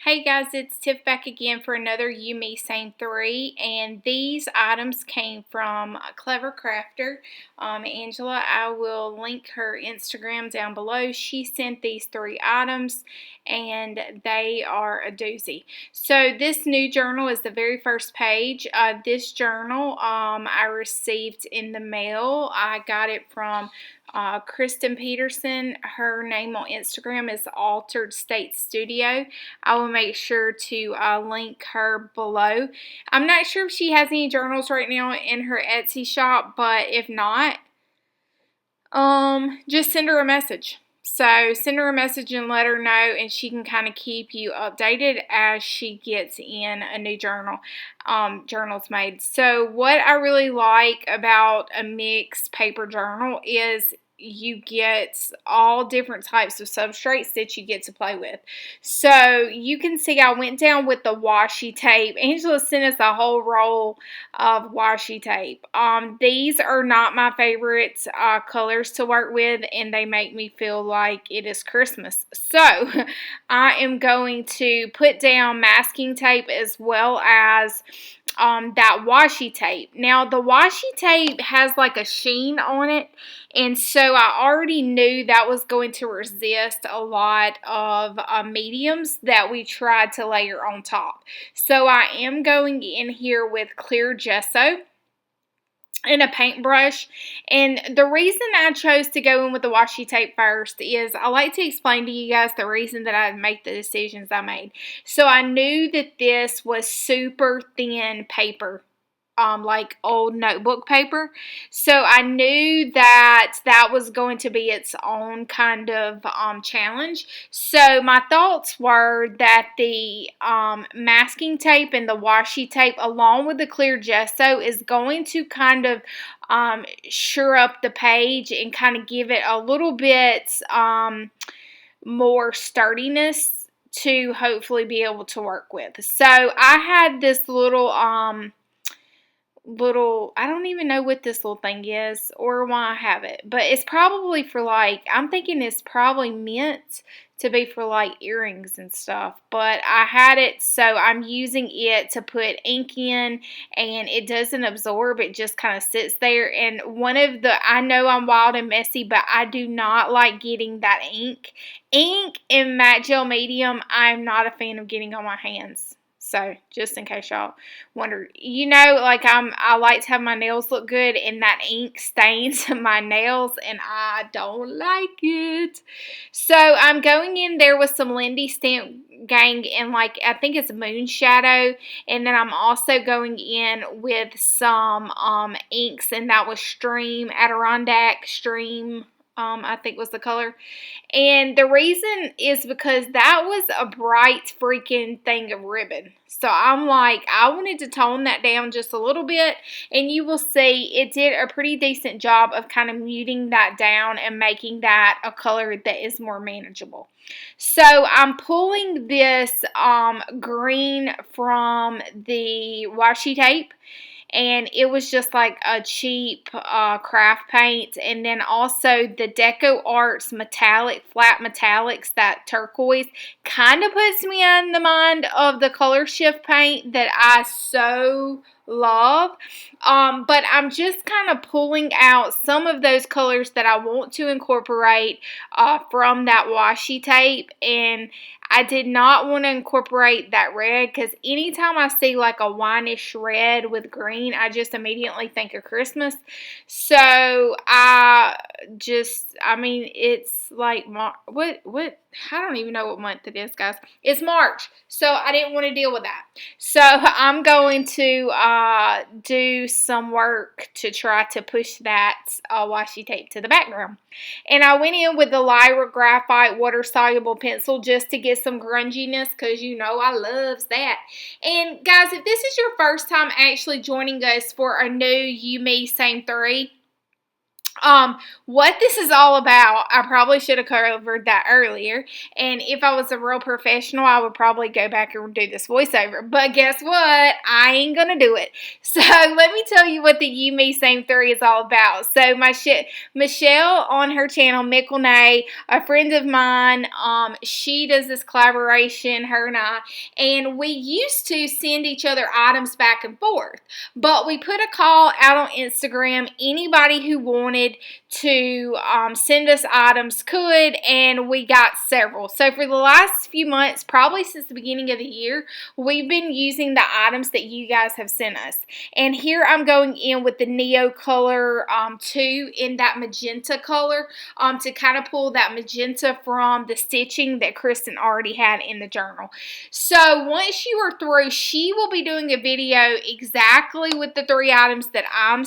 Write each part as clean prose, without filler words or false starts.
Hey guys, it's Tiff back again for another You Me Same 3, and these items came from Clever Crafter. Angela, I will link her Instagram down below. She sent these 3 items and they are a doozy. So this new journal is the very first page. This journal I received in the mail. I got it from Kristen Peterson. Her name on Instagram is Altered State Studio. I will make sure to link her below. I'm not sure if she has any journals right now in her Etsy shop, but if not, just send her a message. So send her a message and let her know, and she can kind of keep you updated as she gets in a new journals made. So what I really like about a mixed paper journal is you get all different types of substrates that you get to play with. So you can see I went down with the washi tape. Angela sent us a whole roll of washi tape. These are not my favorite colors to work with, and they make me feel like it is Christmas. So I am going to put down masking tape as well as that washi tape. Now the washi tape has like a sheen on it, and so I already knew that was going to resist a lot of mediums that we tried to layer on top. So I am going in here with clear gesso and a paintbrush, and the reason I chose to go in with the washi tape first is I like to explain to you guys the reason that I make the decisions I made. So I knew that this was super thin paper, like old notebook paper. So I knew that that was going to be its own kind of challenge. So my thoughts were that the masking tape and the washi tape along with the clear gesso is going to kind of sure up the page and kind of give it a little bit more sturdiness to hopefully be able to work with. So I had this little I don't even know what this little thing is or why I have it, but it's probably for like, I'm thinking it's probably meant to be for like earrings and stuff, but I had it, so I'm using it to put ink in, and it doesn't absorb, it just kind of sits there. And I know I'm wild and messy, but I do not like getting that ink in matte gel medium. I'm not a fan of getting on my hands. So, just in case y'all wonder, like I like to have my nails look good, and that ink stains my nails, and I don't like it. So, I'm going in there with some Lindy Stamp Gang and like, I think it's Moon Shadow, and then I'm also going in with some inks, and that was Stream, Adirondack Stream, I think was the color. And the reason is because that was a bright freaking thing of ribbon. So I'm like, I wanted to tone that down just a little bit, and you will see it did a pretty decent job of kind of muting that down and making that a color that is more manageable. So I'm pulling this green from the washi tape, and it was just like a cheap craft paint. And then also the Deco Arts metallic, flat metallics, that turquoise, kind of puts me in the mind of the Color Shift paint that I so love. But I'm just kind of pulling out some of those colors that I want to incorporate from that washi tape, and I did not want to incorporate that red because anytime I see like a wineish red with green, I just immediately think of Christmas. So it's like I don't even know what month it is, guys. It's March, so I didn't want to deal with that. So I'm going to do some work to try to push that washi tape to the background. And I went in with the Lyra Graphite water-soluble pencil just to get some grunginess, because you know I loves that. And guys, if this is your first time actually joining us for a new You Me Same 3, What this is all about, I probably should have covered that earlier. And if I was a real professional, I would probably go back and do this voiceover. But guess what? I ain't gonna do it. So let me tell you what the You Me Same 3 is all about. So Michelle on her channel, Mickle Nay, a friend of mine, she does this collaboration, her and we used to send each other items back and forth. But we put a call out on Instagram. Anybody who wanted to send us items could, and we got several. So for the last few months, probably since the beginning of the year, we've been using the items that you guys have sent us. And here I'm going in with the Neo Color 2 in that magenta color to kind of pull that magenta from the stitching that Kristen already had in the journal. So once you are through, she will be doing a video exactly with the 3 items that I'm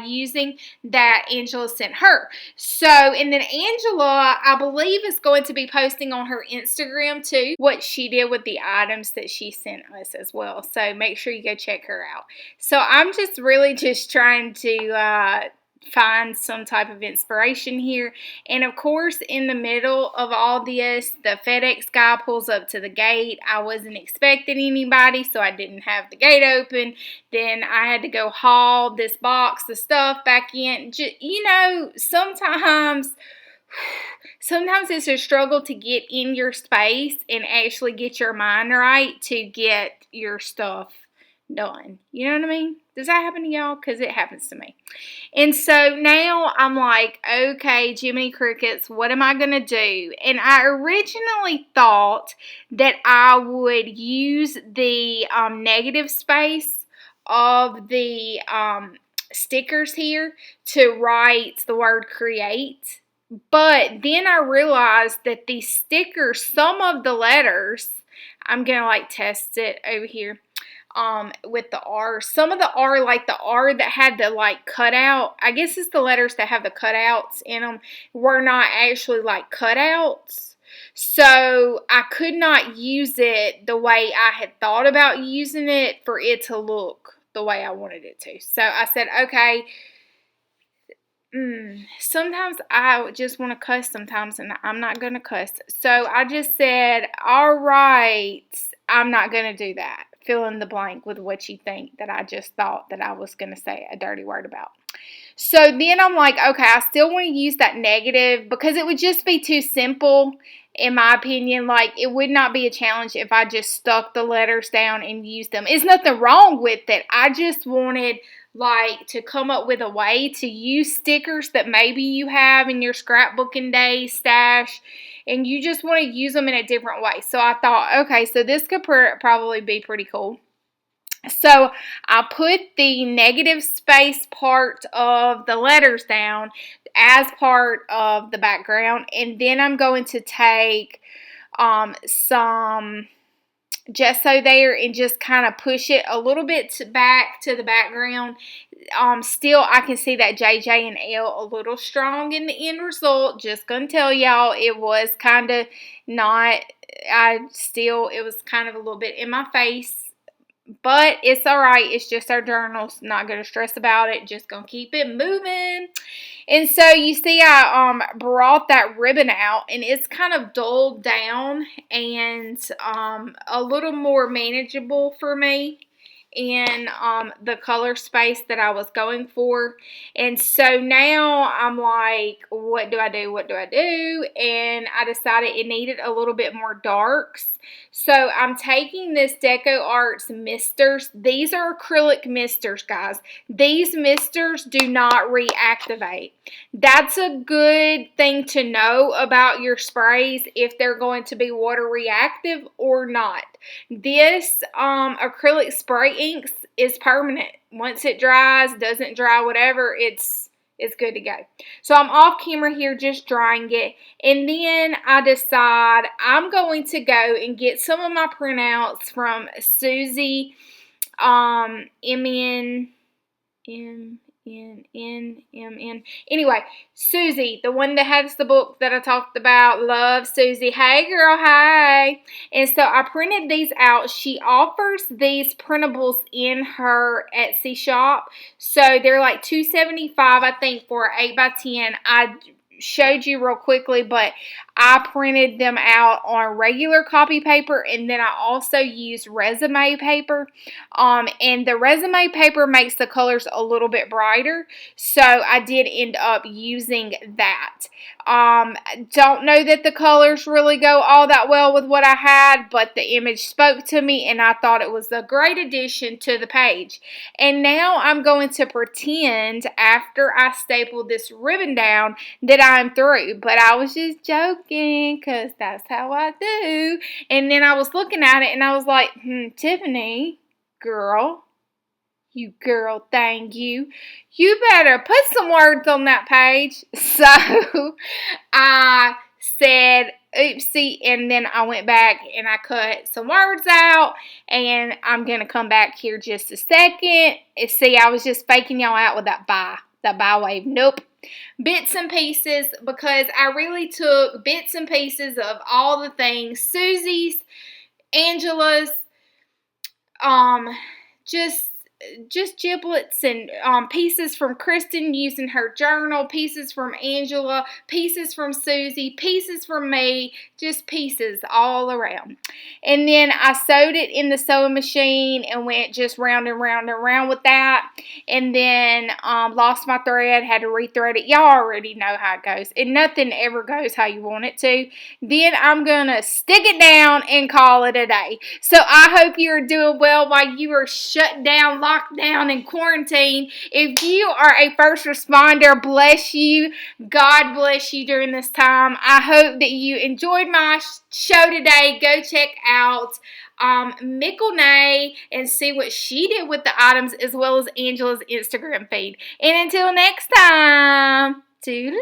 using that Angela sent her. So, and then Angela, I believe, is going to be posting on her Instagram too what she did with the items that she sent us as well. So make sure you go check her out. So I'm just really just trying to find some type of inspiration here. And of course, in the middle of all this, the FedEx guy pulls up to the gate. I wasn't expecting anybody, so I didn't have the gate open. Then I had to go haul this box of stuff back in. You know, sometimes it's a struggle to get in your space and actually get your mind right to get your stuff done. You know what I mean? Does that happen to y'all? Because it happens to me. And so now I'm like, okay, Jiminy Crickets, what am I going to do? And I originally thought that I would use the negative space of the stickers here to write the word create. But then I realized that these stickers, some of the letters, I'm going to like test it over here with the R. Some of the R, like the R that had the like cutout, I guess it's the letters that have the cutouts in them, were not actually like cutouts. So I could not use it the way I had thought about using it for it to look the way I wanted it to. So I said, okay, sometimes I just want to cuss sometimes, and I'm not going to cuss. So I just said, all right, I'm not going to do that. Fill in the blank with what you think that I just thought that I was going to say a dirty word about. So then I'm like, okay, I still want to use that negative because it would just be too simple, in my opinion. Like, it would not be a challenge if I just stuck the letters down and used them. There's nothing wrong with it. I just wanted like to come up with a way to use stickers that maybe you have in your scrapbooking day stash and you just want to use them in a different way. So I thought, okay, so this could probably be pretty cool. So I put the negative space part of the letters down as part of the background, and then I'm going to take some gesso there and just kind of push it a little bit back to the background. Still, I can see that JJ and L a little strong in the end result. Just gonna tell y'all, it was kind of not, it was kind of a little bit in my face. But it's alright. It's just our journals. Not going to stress about it. Just going to keep it moving. And so you see I brought that ribbon out. And it's kind of dulled down. And a little more manageable for me in the color space that I was going for. And so now I'm like, what do I do? What do I do? And I decided it needed a little bit more darks. So I'm taking this Deco Arts misters. These are acrylic misters, guys. These misters do not reactivate. That's a good thing to know about your sprays, if they're going to be water reactive or not. This acrylic spray inks is permanent. Once it dries, doesn't dry, whatever, it's good to go. So I'm off camera here just drying it. And then I decide I'm going to go and get some of my printouts from Susie MN N. Anyway, Susie, the one that has the book that I talked about, love Susie. Hey, girl, hey. And so I printed these out. She offers these printables in her Etsy shop. So they're like $2.75, I think, for an 8x10. I showed you real quickly, but I printed them out on regular copy paper, and then I also used resume paper. And the resume paper makes the colors a little bit brighter, so I did end up using that. Don't know that the colors really go all that well with what I had, but the image spoke to me, and I thought it was a great addition to the page. And now I'm going to pretend, after I staple this ribbon down, that I'm through. But I was just joking, because that's how I do. And then I was looking at it, and I was like, Tiffany, girl, you girl thing, you better put some words on that page. So I said, oopsie, and then I went back and I cut some words out, and I'm going to come back here just a second. See, I was just faking y'all out with that bye wave. Nope. Bits and pieces, because I really took bits and pieces of all the things. Susie's, Angela's, just giblets and pieces from Kristen using her journal, pieces from Angela, pieces from Susie, pieces from me, just pieces all around. And then I sewed it in the sewing machine and went just round and round and round with that. And then lost my thread, had to rethread it. Y'all already know how it goes. And nothing ever goes how you want it to. Then I'm going to stick it down and call it a day. So I hope you're doing well while you are shut down, locked down, in quarantine. If you are a first responder, bless you. God bless you during this time. I hope that you enjoyed my show today. Go check out Mickle Nay and see what she did with the items, as well as Angela's Instagram feed. And until next time, toodaloo.